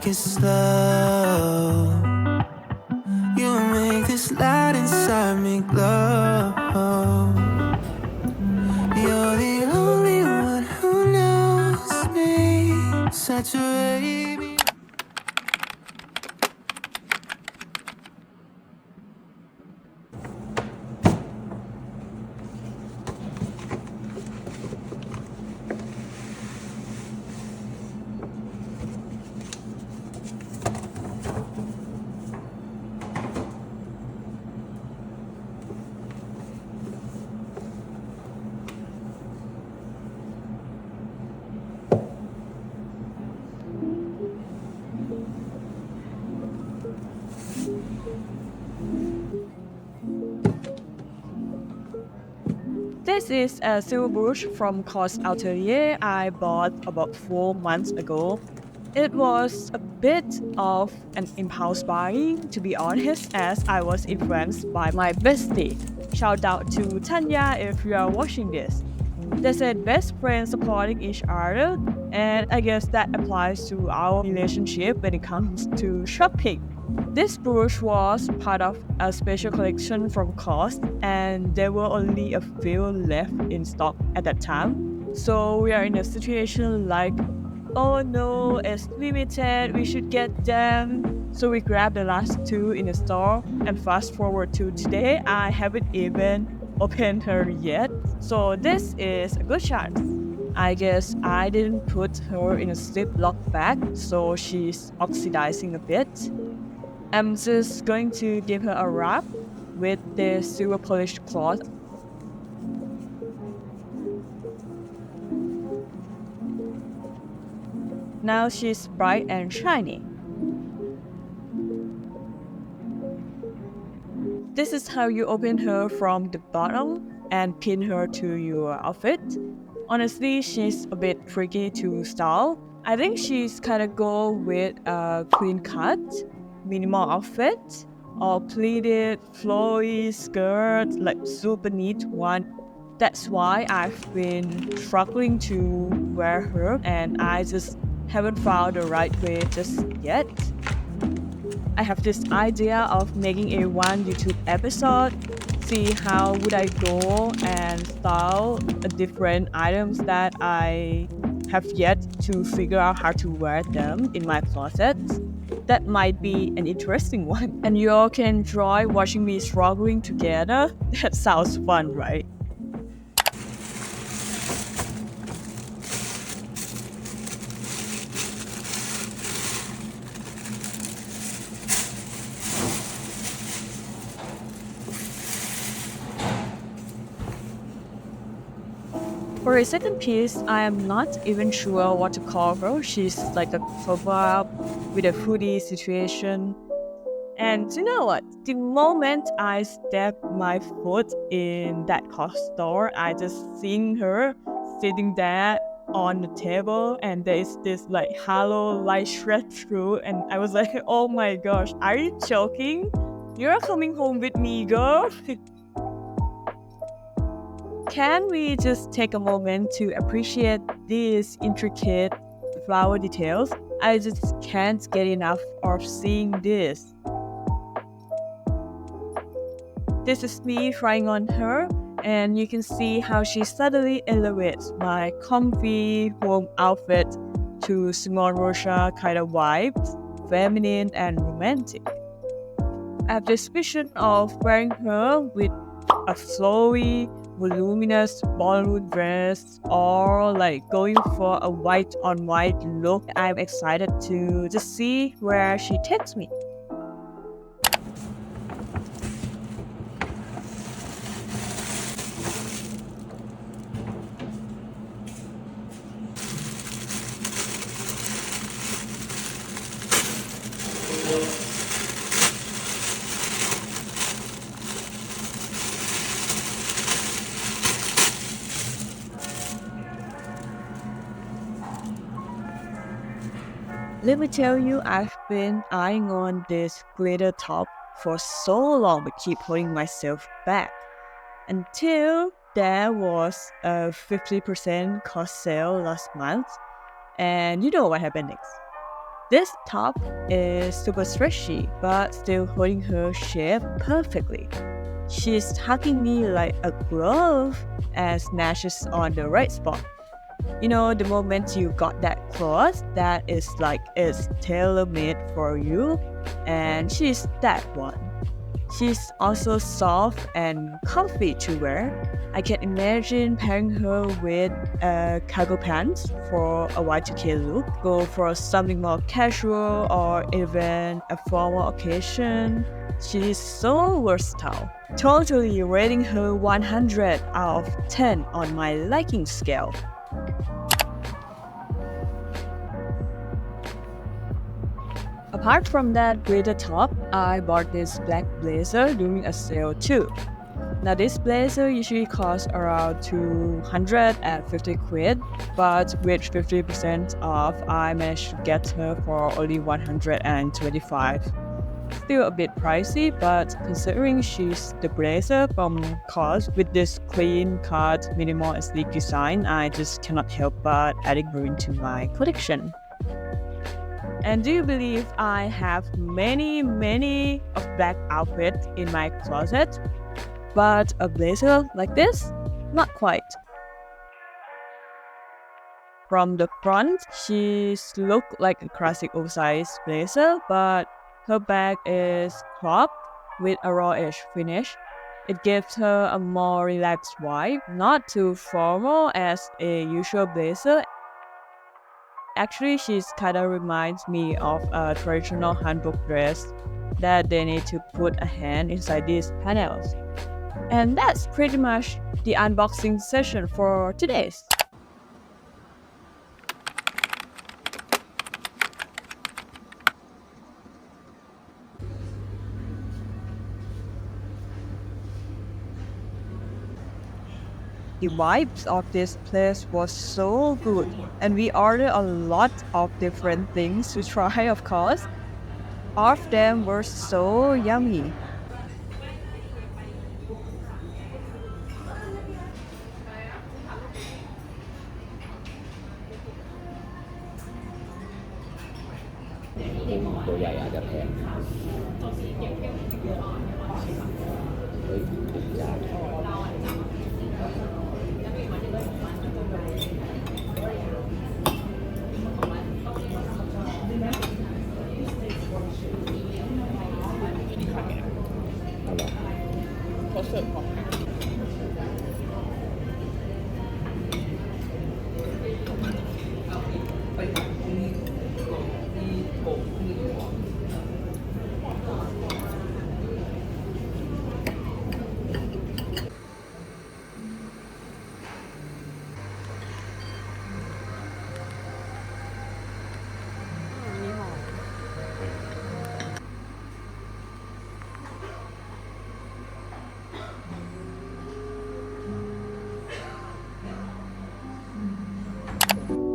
take it slow. You make this light inside me glow. You're the only one who knows me. Saturate me. This is a silver brooch from COS Atelier I bought about 4 months ago. It was a bit of an impulse buying, to be honest, as I was influenced by my bestie. Shout out to Tanya if you are watching this. They said best friends supporting each other, and I guess that applies to our relationship when it comes to shopping. This brooch was part of a special collection from COS, and there were only a few left in stock at that time. So we are in a situation like, oh no, it's limited, we should get them. So we grabbed the last two in the store, and fast forward to today, I haven't even opened her yet. So this is a good chance. I guess I didn't put her in a Ziploc bag, so she's oxidizing a bit. I'm just going to give her a wrap with the silver polished cloth. Now she's bright and shiny. This is how you open her from the bottom and pin her to your outfit. Honestly, she's a bit tricky to style. I think she's kinda go with a clean cut, minimal outfit, or pleated, flowy skirt, like super neat one. That's why I've been struggling to wear her, and I just haven't found the right way just yet. I have this idea of making a one YouTube episode, see how would I go and style different items that I have yet to figure out how to wear them in my closet. That might be an interesting one. And you all can enjoy watching me struggling together. That sounds fun, right? For a second piece, I am not even sure what to call her. She's like a cover-up with a hoodie situation. And you know what? The moment I step my foot in that COS store, I just seen her sitting there on the table, and there is this like halo light shred through, and I was like, oh my gosh, are you joking? You're coming home with me, girl. Can we just take a moment to appreciate these intricate flower details? I just can't get enough of seeing this. This is me trying on her, and you can see how she suddenly elevates my comfy warm outfit to Simone Rocha kind of vibes, feminine and romantic. I have this vision of wearing her with a flowy, voluminous ballroom dress, or like going for a white on white look. I'm excited to just see where she takes me. Let me tell you, I've been eyeing on this glitter top for so long but keep holding myself back. Until there was a 50% cost sale last month, and you know what happened next. This top is super stretchy, but still holding her shape perfectly. She's hugging me like a glove and snatches on the right spot. You know, the moment you got that cloth that is like it's tailor-made for you, and she's that one. She's also soft and comfy to wear. I can imagine pairing her with cargo pants for a Y2K look, go for something more casual or even a formal occasion. She's so versatile. Totally rating her 100 out of 10 on my liking scale. Apart from that glitter top, I bought this black blazer during a sale too. Now this blazer usually costs around 250 quid, but with 50% off, I managed to get her for only 125. Still a bit pricey, but considering she's the blazer from COS with this clean cut, minimal and sleek design, I just cannot help but adding her into my collection. And do you believe I have many of black outfits in my closet? But a blazer like this? Not quite. From the front, she's looked like a classic oversized blazer, but her back is cropped with a rawish finish. It gives her a more relaxed vibe, not too formal as a usual blazer. Actually, she's kinda reminds me of a traditional hanbok dress that they need to put a hand inside these panels. And that's pretty much the unboxing session for today's. The vibes of this place was so good, and we ordered a lot of different things to try, of course. All of them were so yummy.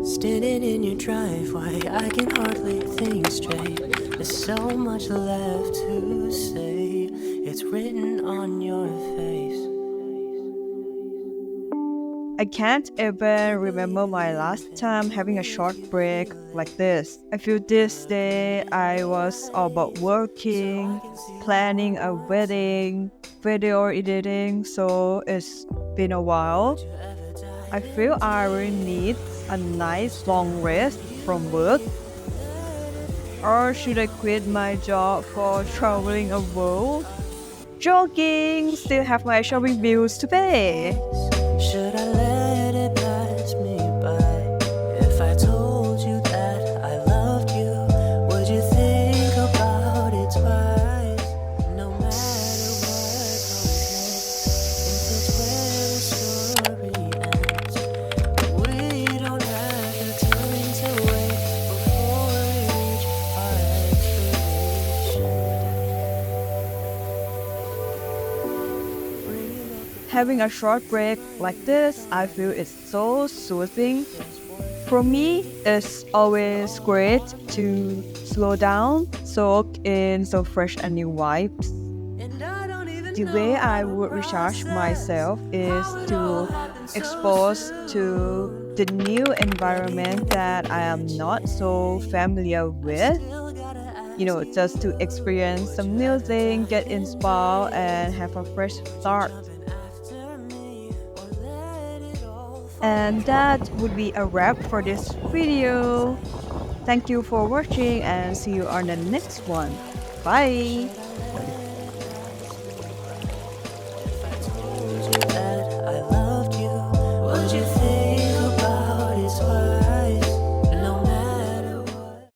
Standing in your driveway, I can hardly think straight. There's so much left to say. It's written on your face. I can't even remember my last time having a short break like this. I feel this day I was all about working, planning a wedding, video editing, so it's been a while. I feel I really need a nice long rest from work. Or should I quit my job for traveling a world? Joking, still have my shopping bills to pay. Should I let it pass me by? If I told you that I loved you, would you think about it twice? No matter what comes next, if it's where the story ends, we don't have the time to wait before we reach our expiration. Having a short break like this, I feel it's so soothing. For me, it's always great to slow down, soak in some fresh and new vibes. The way I would recharge myself is to expose to the new environment that I am not so familiar with, just to experience some new thing, get inspired, and have a fresh start. And that would be a wrap for this video. Thank you for watching and see you on the next one. Bye!